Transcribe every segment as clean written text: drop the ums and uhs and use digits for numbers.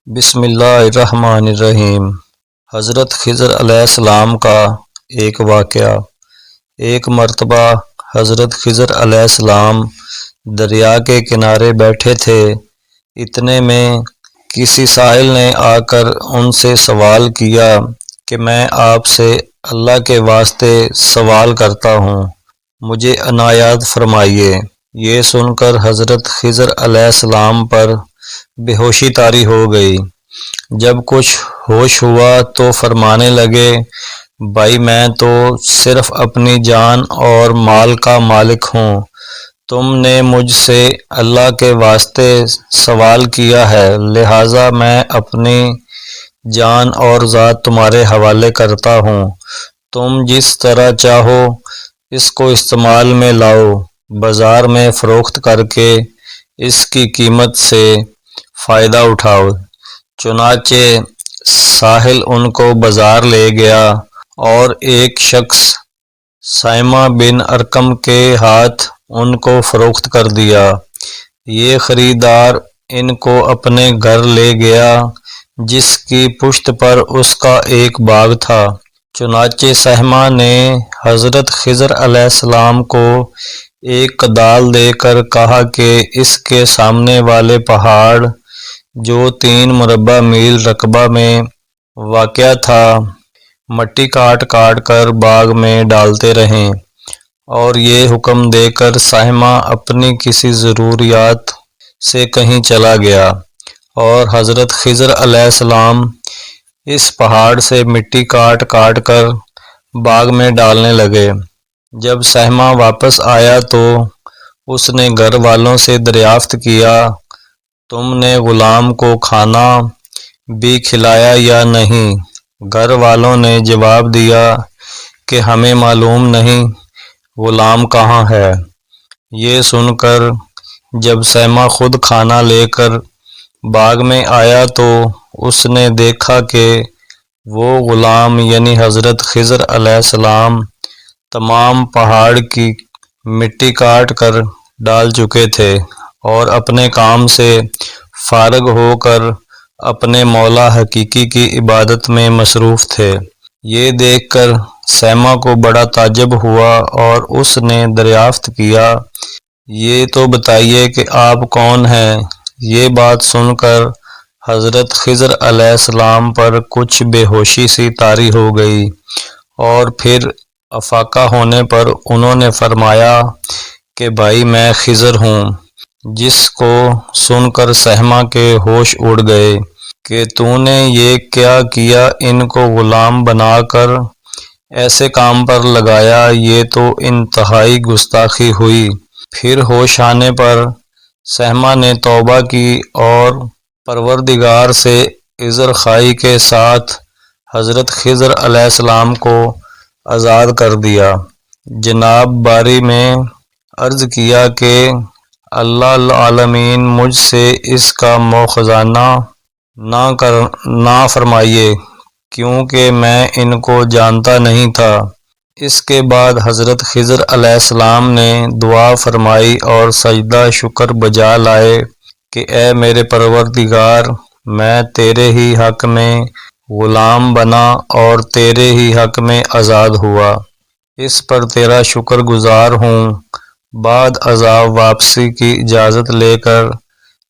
بسم اللہ الرحمن الرحیم۔ حضرت خضر علیہ السلام کا ایک واقعہ۔ ایک مرتبہ حضرت خضر علیہ السلام دریا کے کنارے بیٹھے تھے۔ اتنے میں کسی سائل نے آ کر ان سے سوال کیا کہ میں آپ سے اللہ کے واسطے سوال کرتا ہوں، مجھے عنایت فرمائیے۔ یہ سن کر حضرت خضر علیہ السلام پر بے ہوشی طاری ہو گئی۔ جب کچھ ہوش ہوا تو فرمانے لگے، بھائی میں تو صرف اپنی جان اور مال کا مالک ہوں، تم نے مجھ سے اللہ کے واسطے سوال کیا ہے، لہٰذا میں اپنی جان اور ذات تمہارے حوالے کرتا ہوں، تم جس طرح چاہو اس کو استعمال میں لاؤ، بازار میں فروخت کر کے اس کی قیمت سے فائدہ اٹھاؤ۔ چنانچہ ساحل ان کو بازار لے گیا اور ایک شخص سائمہ بن ارقم کے ہاتھ ان کو فروخت کر دیا۔ یہ خریدار ان کو اپنے گھر لے گیا جس کی پشت پر اس کا ایک باغ تھا۔ چنانچہ سائمہ نے حضرت خضر علیہ السلام کو ایک کدال دے کر کہا کہ اس کے سامنے والے پہاڑ جو 3 مربع میل رقبہ میں واقع تھا، مٹی کاٹ کاٹ کر باغ میں ڈالتے رہیں، اور یہ حکم دے کر سائمہ اپنی کسی ضروریات سے کہیں چلا گیا اور حضرت خضر علیہ السلام اس پہاڑ سے مٹی کاٹ کاٹ کر باغ میں ڈالنے لگے۔ جب سائمہ واپس آیا تو اس نے گھر والوں سے دریافت کیا، تم نے غلام کو کھانا بھی کھلایا یا نہیں؟ گھر والوں نے جواب دیا کہ ہمیں معلوم نہیں غلام کہاں ہے۔ یہ سن کر جب سائمہ خود کھانا لے کر باغ میں آیا تو اس نے دیکھا کہ وہ غلام یعنی حضرت خضر علیہ السلام تمام پہاڑ کی مٹی کاٹ کر ڈال چکے تھے اور اپنے کام سے فارغ ہو کر اپنے مولا حقیقی کی عبادت میں مصروف تھے۔ یہ دیکھ کر سائمہ کو بڑا تعجب ہوا اور اس نے دریافت کیا، یہ تو بتائیے کہ آپ کون ہیں؟ یہ بات سن کر حضرت خضر علیہ السلام پر کچھ بے ہوشی سی طاری ہو گئی، اور پھر افاقہ ہونے پر انہوں نے فرمایا کہ بھائی میں خضر ہوں۔ جس کو سن کر سائمہ کے ہوش اڑ گئے کہ تو نے یہ کیا کیا، ان کو غلام بنا کر ایسے کام پر لگایا، یہ تو انتہائی گستاخی ہوئی۔ پھر ہوش آنے پر سائمہ نے توبہ کی اور پروردگار سے عذر خواہی کے ساتھ حضرت خضر علیہ السلام کو آزاد کر دیا۔ جناب باری میں عرض کیا کہ اللہ العالمین مجھ سے اس کا مواخذہ نہ فرمائے کیونکہ میں ان کو جانتا نہیں تھا۔ اس کے بعد حضرت خضر علیہ السلام نے دعا فرمائی اور سجدہ شکر بجا لائے کہ اے میرے پروردگار، میں تیرے ہی حق میں غلام بنا اور تیرے ہی حق میں آزاد ہوا، اس پر تیرا شکر گزار ہوں۔ بعد ازاں واپسی کی اجازت لے کر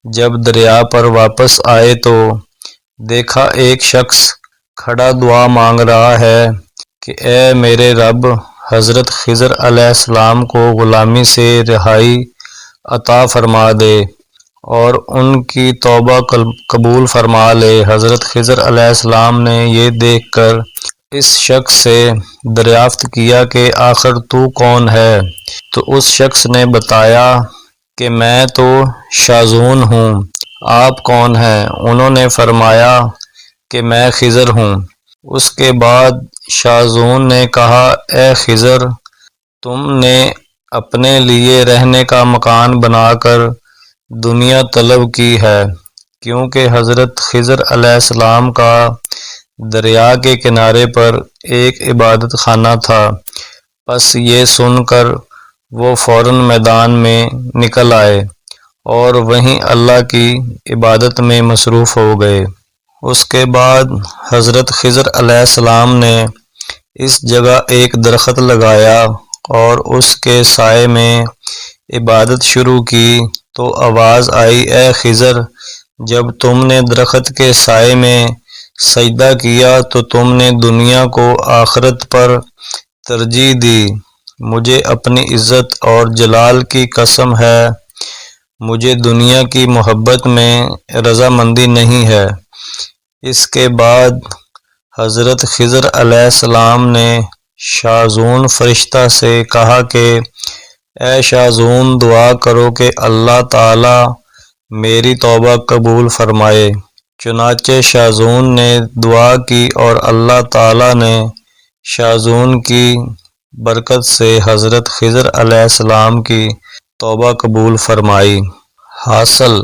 جب دریا پر واپس آئے تو دیکھا ایک شخص کھڑا دعا مانگ رہا ہے کہ اے میرے رب، حضرت خضر علیہ السلام کو غلامی سے رہائی عطا فرما دے اور ان کی توبہ قبول فرما لے۔ حضرت خضر علیہ السلام نے یہ دیکھ کر اس شخص سے دریافت کیا کہ آخر تو کون ہے؟ تو اس شخص نے بتایا کہ میں تو شاذون ہوں، آپ کون ہیں؟ انہوں نے فرمایا کہ میں خضر ہوں۔ اس کے بعد شاذون نے کہا، اے خضر، تم نے اپنے لیے رہنے کا مکان بنا کر دنیا طلب کی ہے، کیونکہ حضرت خضر علیہ السلام کا دریا کے کنارے پر ایک عبادت خانہ تھا۔ پس یہ سن کر وہ فوراً میدان میں نکل آئے اور وہیں اللہ کی عبادت میں مصروف ہو گئے۔ اس کے بعد حضرت خضر علیہ السلام نے اس جگہ ایک درخت لگایا اور اس کے سائے میں عبادت شروع کی تو آواز آئی، اے خضر، جب تم نے درخت کے سائے میں سجدہ کیا تو تم نے دنیا کو آخرت پر ترجیح دی۔ مجھے اپنی عزت اور جلال کی قسم ہے، مجھے دنیا کی محبت میں رضامندی نہیں ہے۔ اس کے بعد حضرت خضر علیہ السلام نے شاذون فرشتہ سے کہا کہ اے شاذون، دعا کرو کہ اللہ تعالی میری توبہ قبول فرمائے۔ چنانچہ شاذون نے دعا کی اور اللہ تعالی نے شاذون کی برکت سے حضرت خضر علیہ السلام کی توبہ قبول فرمائی۔ حاصل